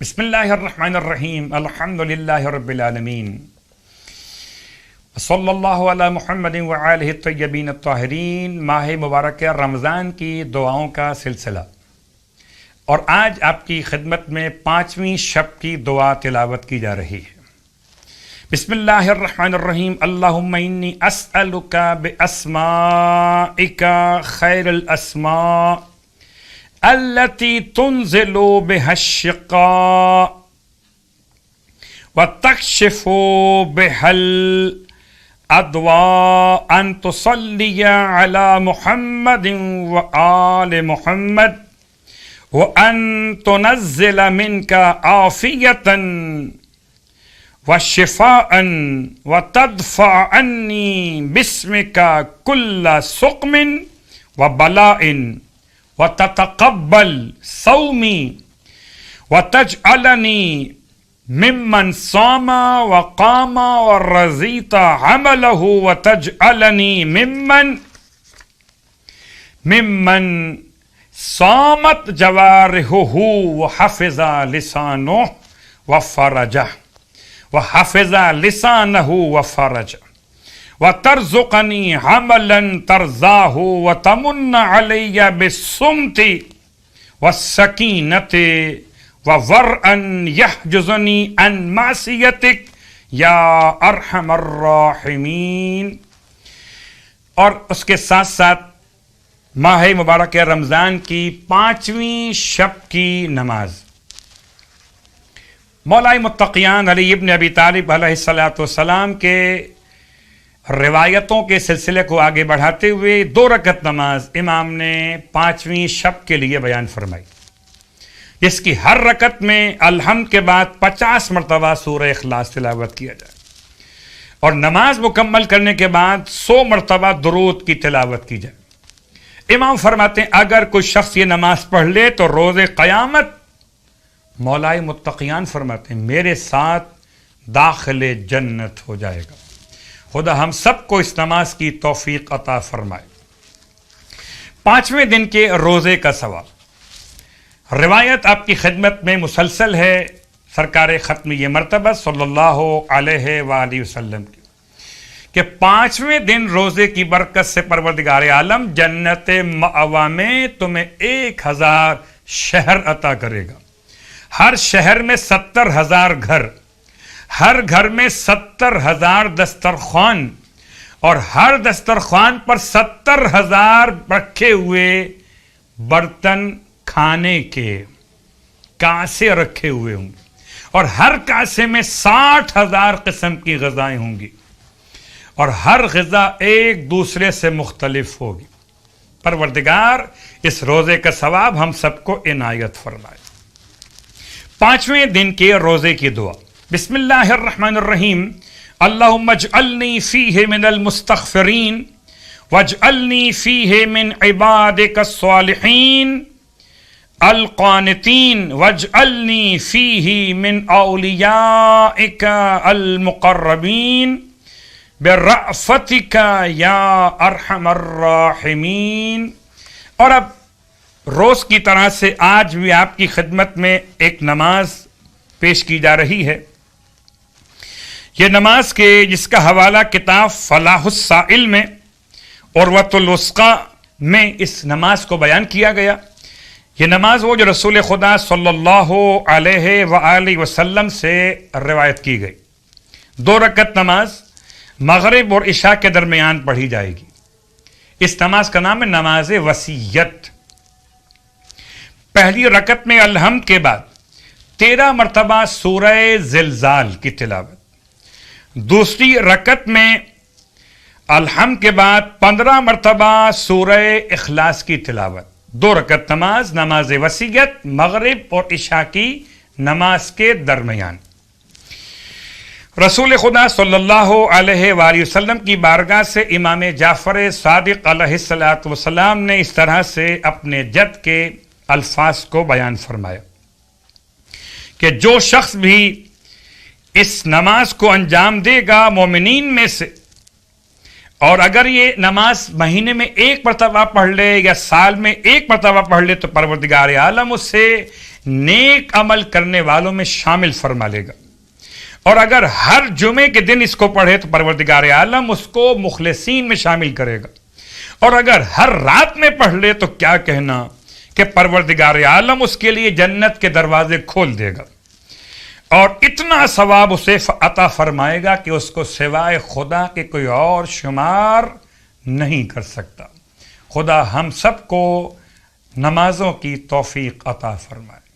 بسم اللہ الرحمن الرحیم الحمد للہ رب العالمین صلی اللہ علی محمد وآلہ الطیبین الطاہرین۔ ماہ مبارک رمضان کی دعاؤں کا سلسلہ، اور آج آپ کی خدمت میں 5ویں شب کی دعا تلاوت کی جا رہی ہے۔ بسم اللہ الرحمن الرحیم۔ اللہم انی اسألک باسمائک خیر الاسماء التي تنزل بها الشقاء وتكشف بها الأضواء أن تصلي على محمد وآل محمد وأن تنزل منك عافية وشفاء وتدفع عني باسمك كل سقم وبلاء وتتقبل صومي وتجعلني ممن صام وقام ورزيت عمله وتجعلني ممن صامت جوارحه وحفظ لسانه وفرجه وترزقني عملا ترضاه وتمن علي بالصمت والسكينة وورعا يحجزني عن معصيتك يا ارحم الراحمین۔ اور اس کے ساتھ ساتھ ماہ مبارک رمضان کی 5ویں شب کی نماز مولائے متقیان علی ابن ابی طالب علیہ السلام کے روایتوں کے سلسلے کو آگے بڑھاتے ہوئے 2 رکعت نماز امام نے 5ویں شب کے لیے بیان فرمائی، جس کی ہر رکعت میں الحمد کے بعد 50 مرتبہ سورہ اخلاص تلاوت کیا جائے، اور نماز مکمل کرنے کے بعد 100 مرتبہ درود کی تلاوت کی جائے۔ امام فرماتے ہیں اگر کوئی شخص یہ نماز پڑھ لے تو روز قیامت مولائے متقیان فرماتے ہیں میرے ساتھ داخل جنت ہو جائے گا۔ خدا ہم سب کو اس نماز کی توفیق عطا فرمائے۔ 5ویں دن کے روزے کا ثواب، روایت آپ کی خدمت میں مسلسل ہے سرکار ختمی مرتبہ صلی اللہ علیہ وآلہ وسلم کی کہ 5ویں دن روزے کی برکت سے پروردگار عالم جنت مأوا میں تمہیں 1000 شہر عطا کرے گا۔ ہر شہر میں 70,000 گھر، ہر گھر میں 70,000 دسترخوان، اور ہر دسترخوان پر 70,000 رکھے ہوئے برتن کھانے کے کاسے رکھے ہوئے ہوں گے، اور ہر کاسے میں 60,000 قسم کی غذائیں ہوں گی، اور ہر غذا ایک دوسرے سے مختلف ہوگی۔ پروردگار اس روزے کا ثواب ہم سب کو عنایت فرمائے۔ 5ویں دن کے روزے کی دعا، بسم اللہ الرحمن الرحیم۔ اللہم اجعلنی فیہ من المستغفرین واجعلنی فیہ من عبادک الصالحین القانتین واجعلنی فیہ من اولیائک المقربین برأفتک یا ارحم الراحمین۔ اور اب روز کی طرح سے آج بھی آپ کی خدمت میں ایک نماز پیش کی جا رہی ہے۔ یہ نماز کے جس کا حوالہ کتاب فلاح السائل میں عروۃ الوثقی میں اس نماز کو بیان کیا گیا۔ یہ نماز وہ جو رسول خدا صلی اللہ علیہ وآلہ وسلم سے روایت کی گئی۔ 2 رکعت نماز مغرب اور عشاء کے درمیان پڑھی جائے گی۔ اس نماز کا نام ہے نماز وصیت۔ پہلی رکعت میں الحمد کے بعد 13 مرتبہ سورہ زلزال کی تلاوت، دوسری رکعت میں الحمد کے بعد 15 مرتبہ سورہ اخلاص کی تلاوت۔ 2 رکعت نماز، نماز وصیت، مغرب اور عشاء کی نماز کے درمیان۔ رسول خدا صلی اللہ علیہ وآلہ وسلم کی بارگاہ سے امام جعفر صادق علیہ السلام نے اس طرح سے اپنے جد کے الفاظ کو بیان فرمایا کہ جو شخص بھی اس نماز کو انجام دے گا مومنین میں سے، اور اگر یہ نماز مہینے میں 1 مرتبہ پڑھ لے یا سال میں 1 مرتبہ پڑھ لے تو پروردگار عالم اس سے نیک عمل کرنے والوں میں شامل فرما لے گا، اور اگر ہر جمعے کے دن اس کو پڑھے تو پروردگار عالم اس کو مخلصین میں شامل کرے گا، اور اگر ہر رات میں پڑھ لے تو کیا کہنا کہ پروردگار عالم اس کے لیے جنت کے دروازے کھول دے گا، اور اتنا ثواب اسے عطا فرمائے گا کہ اس کو سوائے خدا کے کوئی اور شمار نہیں کر سکتا۔ خدا ہم سب کو نمازوں کی توفیق عطا فرمائے۔